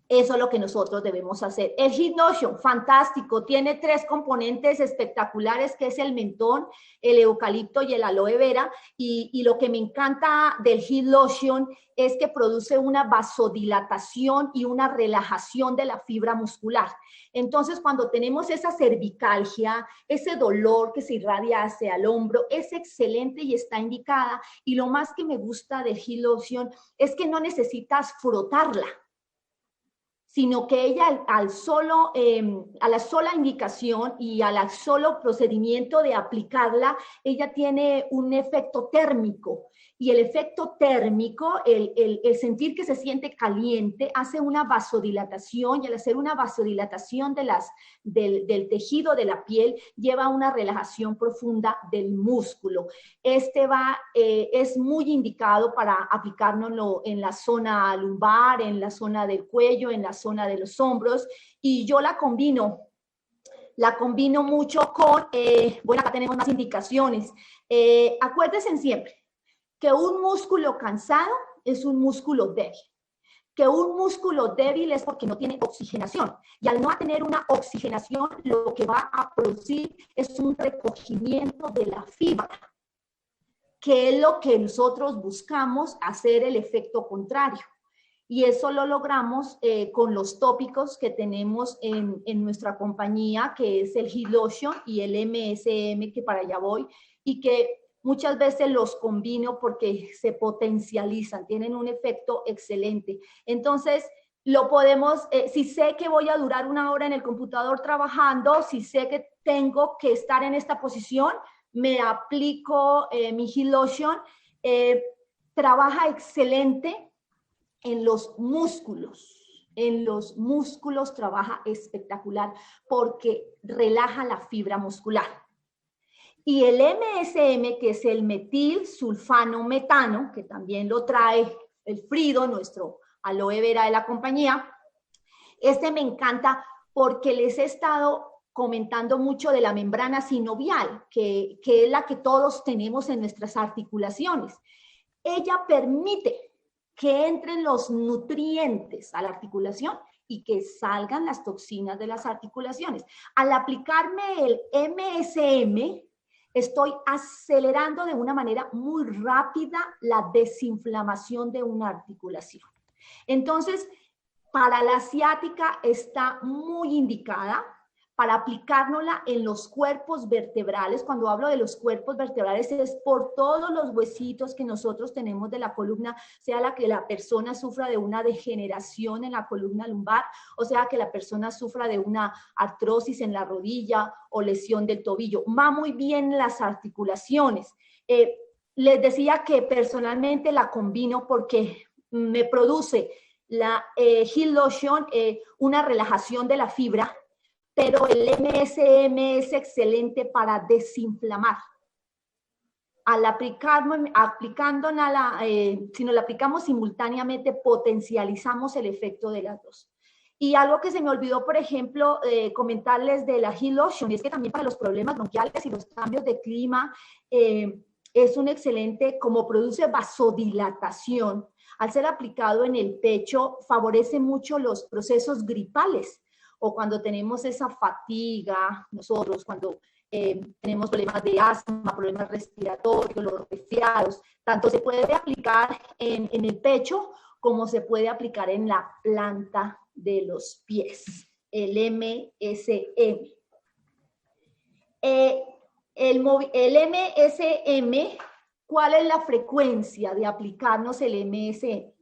Eso es lo que nosotros debemos hacer. El Heal Lotion, fantástico, tiene 3 componentes espectaculares, que es el mentón, el eucalipto y el aloe vera, y lo que me encanta del Heal Lotion es que produce una vasodilatación y una relajación de la fibra muscular. Entonces, cuando tenemos esa cervicalgia, ese dolor que se irradia hacia el hombro, es excelente y está indicada, y lo más que me gusta del Heal Lotion es que no necesitas frotarla, sino que ella a la sola indicación y al solo procedimiento de aplicarla, ella tiene un efecto térmico. Y el efecto térmico, el sentir que se siente caliente, hace una vasodilatación, y al hacer una vasodilatación del tejido de la piel, lleva a una relajación profunda del músculo. Es muy indicado para aplicárnoslo en la zona lumbar, en la zona del cuello, en la zona de los hombros, y yo la combino mucho con, bueno, acá tenemos más indicaciones. Acuérdense siempre que un músculo cansado es un músculo débil. Que un músculo débil es porque no tiene oxigenación. Y al no tener una oxigenación, lo que va a producir es un recogimiento de la fibra, que es lo que nosotros buscamos, hacer el efecto contrario. Y eso lo logramos con los tópicos que tenemos en nuestra compañía, que es el Heal Lotion y el MSM, que para allá voy, y que muchas veces los combino porque se potencializan, tienen un efecto excelente. Entonces, lo podemos, si sé que voy a durar 1 hora en el computador trabajando, si sé que tengo que estar en esta posición, me aplico mi Heal Lotion. Trabaja excelente en los músculos trabaja espectacular porque relaja la fibra muscular. Y el MSM, que es el metilsulfano-metano, que también lo trae el Frido, nuestro aloe vera de la compañía, este me encanta porque les he estado comentando mucho de la membrana sinovial, que es la que todos tenemos en nuestras articulaciones. Ella permite que entren los nutrientes a la articulación y que salgan las toxinas de las articulaciones. Al aplicarme el MSM, estoy acelerando de una manera muy rápida la desinflamación de una articulación. Entonces, para la ciática está muy indicada para aplicárnosla en los cuerpos vertebrales. Cuando hablo de los cuerpos vertebrales es por todos los huesitos que nosotros tenemos de la columna, sea la que la persona sufra de una degeneración en la columna lumbar, o sea que la persona sufra de una artrosis en la rodilla o lesión del tobillo. Va muy bien las articulaciones. Les decía que personalmente la combino porque me produce la Heal Lotion, una relajación de la fibra, pero el MSM es excelente para desinflamar. Al aplicándola, si nos la aplicamos simultáneamente, potencializamos el efecto de las dos. Y algo que se me olvidó, por ejemplo, comentarles de la Heal Lotion, es que también para los problemas bronquiales y los cambios de clima, es un excelente, como produce vasodilatación, al ser aplicado en el pecho, favorece mucho los procesos gripales, o cuando tenemos esa fatiga, nosotros cuando tenemos problemas de asma, problemas respiratorios, los resfriados, tanto se puede aplicar en el pecho como se puede aplicar en la planta de los pies, el MSM. El MSM, ¿cuál es la frecuencia de aplicarnos el MSM?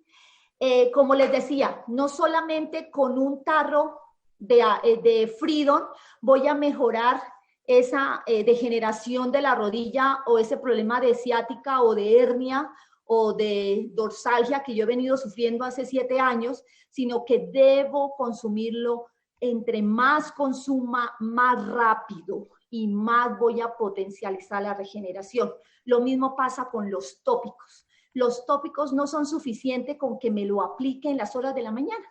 Como les decía, no solamente con un tarro de Fridon voy a mejorar esa degeneración de la rodilla o ese problema de ciática o de hernia o de dorsalgia que yo he venido sufriendo hace 7 años, sino que debo consumirlo. Entre más consuma, más rápido y más voy a potencializar la regeneración. Lo mismo pasa con los tópicos. Los tópicos no son suficientes con que me lo aplique en las horas de la mañana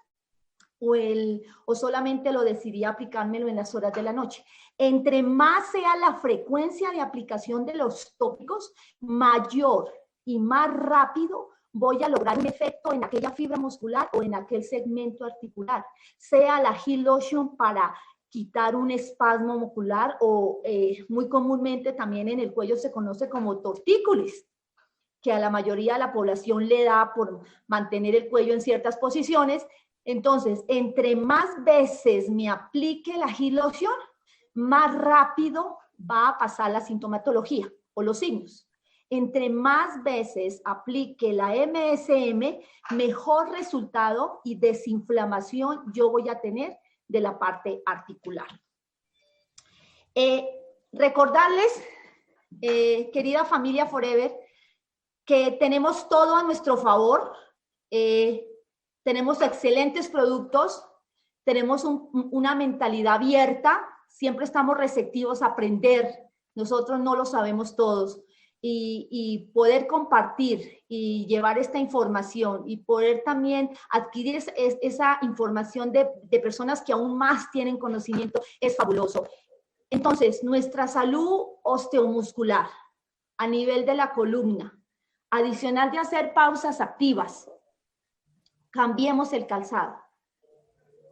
o solamente lo decidí aplicármelo en las horas de la noche. Entre más sea la frecuencia de aplicación de los tópicos, mayor y más rápido voy a lograr un efecto en aquella fibra muscular o en aquel segmento articular, sea la Heal Lotion para quitar un espasmo muscular o muy comúnmente también en el cuello se conoce como tortícolis, que a la mayoría de la población le da por mantener el cuello en ciertas posiciones. Entonces, entre más veces me aplique la Heal Lotion, más rápido va a pasar la sintomatología o los signos. Entre más veces aplique la MSM, mejor resultado y desinflamación yo voy a tener de la parte articular. Recordarles, querida familia Forever, que tenemos todo a nuestro favor. Tenemos excelentes productos, tenemos una mentalidad abierta, siempre estamos receptivos a aprender, nosotros no lo sabemos todos, y poder compartir y llevar esta información y poder también adquirir esa información de personas que aún más tienen conocimiento es fabuloso. Entonces, nuestra salud osteomuscular a nivel de la columna, adicional de hacer pausas activas, cambiemos el calzado.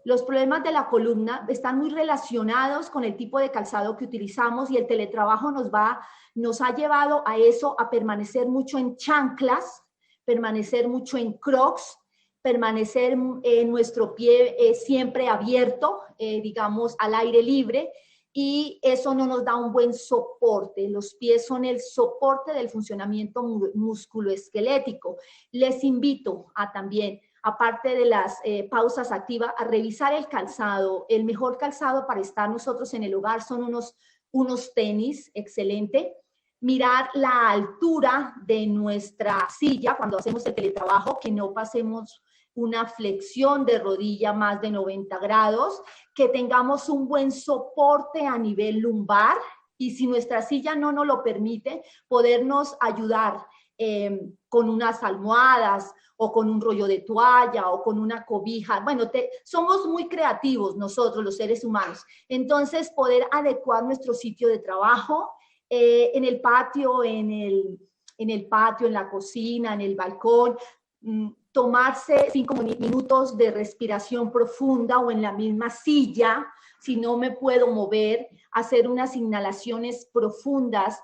Los problemas de la columna están muy relacionados con el tipo de calzado que utilizamos y el teletrabajo nos ha llevado a eso, a permanecer mucho en chanclas, permanecer mucho en crocs, permanecer en nuestro pie siempre abierto, digamos, al aire libre, y eso no nos da un buen soporte. Los pies son el soporte del funcionamiento musculoesquelético. Les invito a también, aparte de las pausas activas, a revisar el calzado. El mejor calzado para estar nosotros en el hogar son unos tenis, excelente. Mirar la altura de nuestra silla cuando hacemos el teletrabajo, que no pasemos una flexión de rodilla más de 90 grados, que tengamos un buen soporte a nivel lumbar y si nuestra silla no nos lo permite, podernos ayudar con unas almohadas o con un rollo de toalla o con una cobija. Bueno, somos muy creativos nosotros, los seres humanos. Entonces, poder adecuar nuestro sitio de trabajo en el patio, en el patio, en la cocina, en el balcón, tomarse 5 minutos de respiración profunda o en la misma silla, si no me puedo mover, hacer unas inhalaciones profundas,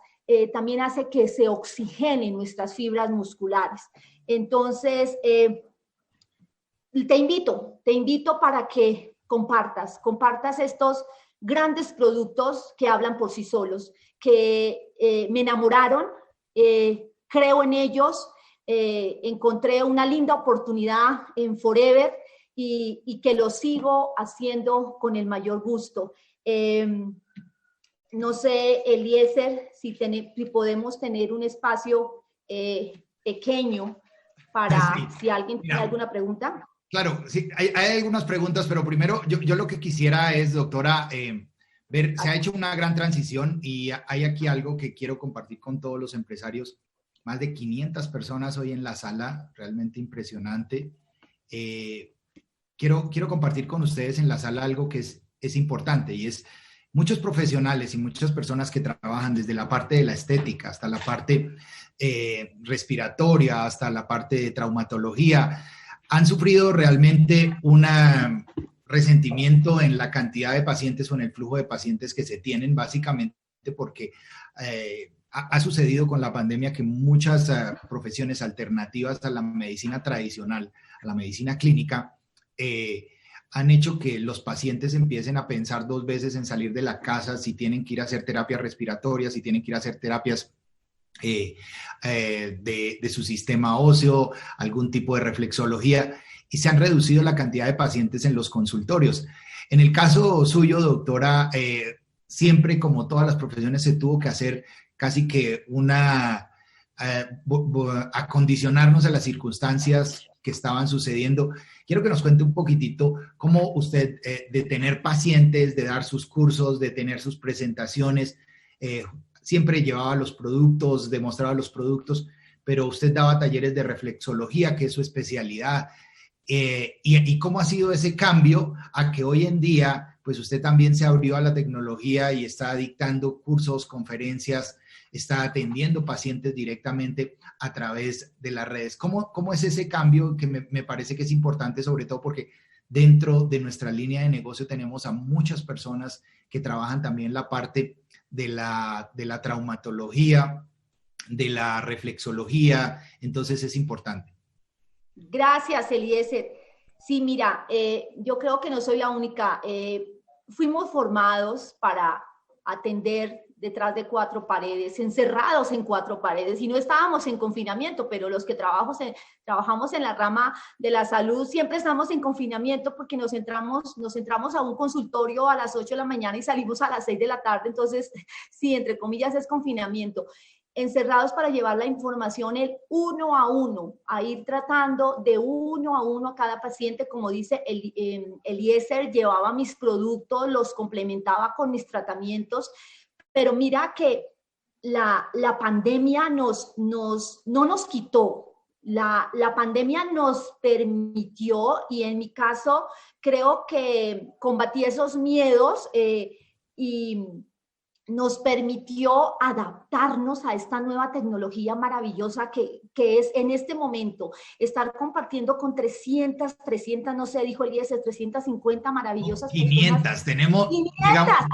también hace que se oxigenen nuestras fibras musculares. Entonces, te invito para que compartas estos grandes productos que hablan por sí solos, que me enamoraron, creo en ellos, encontré una linda oportunidad en Forever y que lo sigo haciendo con el mayor gusto. No sé, Eliezer, si podemos tener un espacio pequeño para Sí, si alguien tiene mira, alguna pregunta. claro, sí, hay algunas preguntas, pero primero yo lo que quisiera es, doctora, ver, se ha hecho una gran transición y hay aquí algo que quiero compartir con todos los empresarios. Más de 500 personas hoy en la sala, realmente impresionante. Quiero compartir con ustedes en la sala algo que es importante y es muchos profesionales y muchas personas que trabajan desde la parte de la estética hasta la parte respiratoria, hasta la parte de traumatología, han sufrido realmente un resentimiento en la cantidad de pacientes o en el flujo de pacientes que se tienen, básicamente porque ha sucedido con la pandemia que muchas profesiones alternativas a la medicina tradicional, a la medicina clínica, han hecho que los pacientes empiecen a pensar 2 veces en salir de la casa, si tienen que ir a hacer terapias respiratorias, si tienen que ir a hacer terapias de su sistema óseo, algún tipo de reflexología, y se han reducido la cantidad de pacientes en los consultorios. En el caso suyo, doctora, siempre, como todas las profesiones, se tuvo que hacer casi que acondicionarnos a las circunstancias que estaban sucediendo. Quiero que nos cuente un poquitito cómo usted, de tener pacientes, de dar sus cursos, de tener sus presentaciones, siempre llevaba los productos, demostraba los productos, pero usted daba talleres de reflexología, que es su especialidad. Y cómo ha sido ese cambio a que hoy en día, pues usted también se abrió a la tecnología y está dictando cursos, conferencias, está atendiendo pacientes directamente a través de las redes. ¿Cómo es ese cambio que me parece que es importante, sobre todo porque dentro de nuestra línea de negocio tenemos a muchas personas que trabajan también la parte de la traumatología, de la reflexología, entonces es importante. Gracias, Eliezer. Sí, mira, yo creo que no soy la única. Fuimos formados para atender detrás de 4 paredes, encerrados en 4 paredes, y no estábamos en confinamiento, pero los que trabajamos en la rama de la salud siempre estamos en confinamiento porque nos entramos a un consultorio a las 8 de la mañana y salimos a las 6 de la tarde, entonces sí, entre comillas es confinamiento. Encerrados para llevar la información el 1 a 1, a ir tratando de 1 a 1 a cada paciente, como dice Eliezer, llevaba mis productos, los complementaba con mis tratamientos, pero mira que la pandemia no nos quitó, la pandemia nos permitió, y en mi caso creo que combatí esos miedos y nos permitió adaptarnos a esta nueva tecnología maravillosa que es en este momento estar compartiendo con 300, no sé, dijo Eliezer, 350 maravillosas 500, personas. tenemos, 500, digamos, no.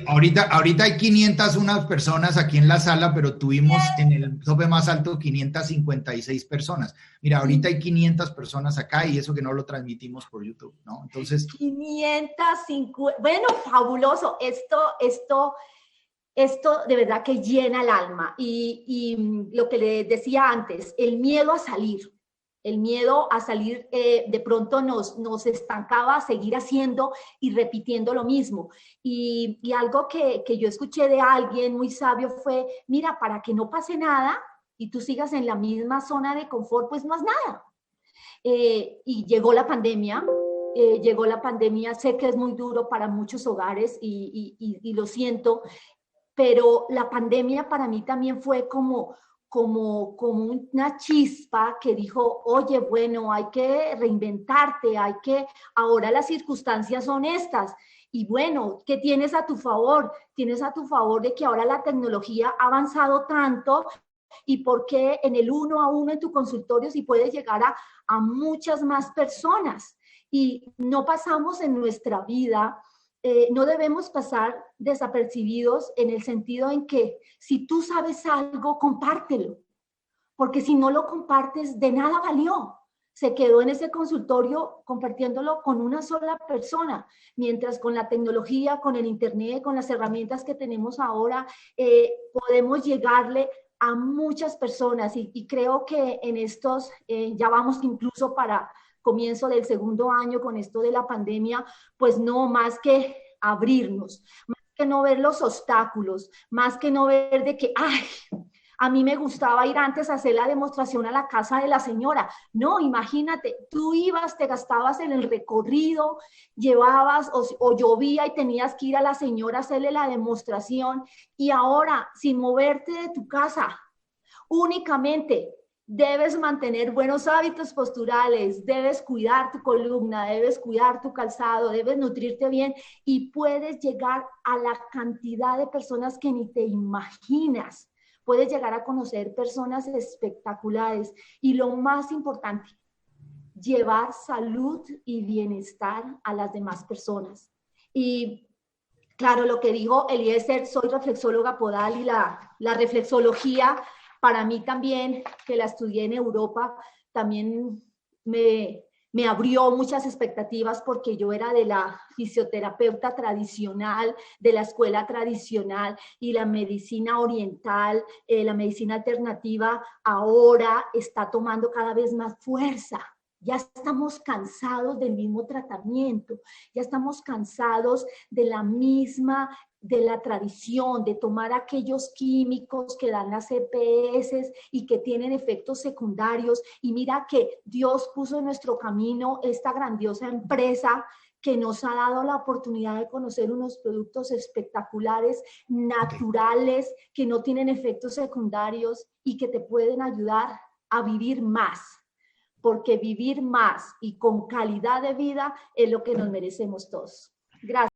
ahorita hay 500 unas personas aquí en la sala, pero tuvimos en el tope más alto 556 personas. Mira, ahorita hay 500 personas acá y eso que no lo transmitimos por YouTube, ¿no? Entonces... 550, bueno, fabuloso. Esto de verdad que llena el alma. Y lo que le decía antes, el miedo a salir de pronto nos estancaba a seguir haciendo y repitiendo lo mismo. Y algo que yo escuché de alguien muy sabio fue, mira, para que no pase nada y tú sigas en la misma zona de confort, pues no haz nada. Y llegó la pandemia. Sé que es muy duro para muchos hogares y lo siento, pero la pandemia para mí también fue como una chispa que dijo, oye, bueno, hay que reinventarte, ahora las circunstancias son estas. Y bueno, ¿qué tienes a tu favor? Tienes a tu favor de que ahora la tecnología ha avanzado tanto y porque en el 1-a-1 en tu consultorio sí puedes llegar a muchas más personas. Y no pasamos en nuestra vida, no debemos pasar desapercibidos en el sentido en que si tú sabes algo, compártelo, porque si no lo compartes, de nada valió. Se quedó en ese consultorio compartiéndolo con una sola persona, mientras con la tecnología, con el internet, con las herramientas que tenemos ahora, podemos llegarle a muchas personas y creo que en estos, ya vamos incluso para comienzo del segundo año con esto de la pandemia, pues no más que abrirnos, más que no ver los obstáculos, más que no ver de que, ay, a mí me gustaba ir antes a hacer la demostración a la casa de la señora. No, imagínate, tú ibas, te gastabas en el recorrido, llevabas o llovía y tenías que ir a la señora a hacerle la demostración y ahora, sin moverte de tu casa, únicamente debes mantener buenos hábitos posturales, debes cuidar tu columna, debes cuidar tu calzado, debes nutrirte bien y puedes llegar a la cantidad de personas que ni te imaginas. Puedes llegar a conocer personas espectaculares y lo más importante, llevar salud y bienestar a las demás personas. Y claro, lo que dijo Eliezer, soy reflexóloga podal y la reflexología, para mí también, que la estudié en Europa, también me abrió muchas expectativas porque yo era de la fisioterapeuta tradicional, de la escuela tradicional y la medicina oriental, la medicina alternativa ahora está tomando cada vez más fuerza. Ya estamos cansados del mismo tratamiento, ya estamos cansados de la tradición, de tomar aquellos químicos que dan las EPS y que tienen efectos secundarios. Y mira que Dios puso en nuestro camino esta grandiosa empresa que nos ha dado la oportunidad de conocer unos productos espectaculares, naturales, que no tienen efectos secundarios y que te pueden ayudar a vivir más. Porque vivir más y con calidad de vida es lo que nos merecemos todos. Gracias.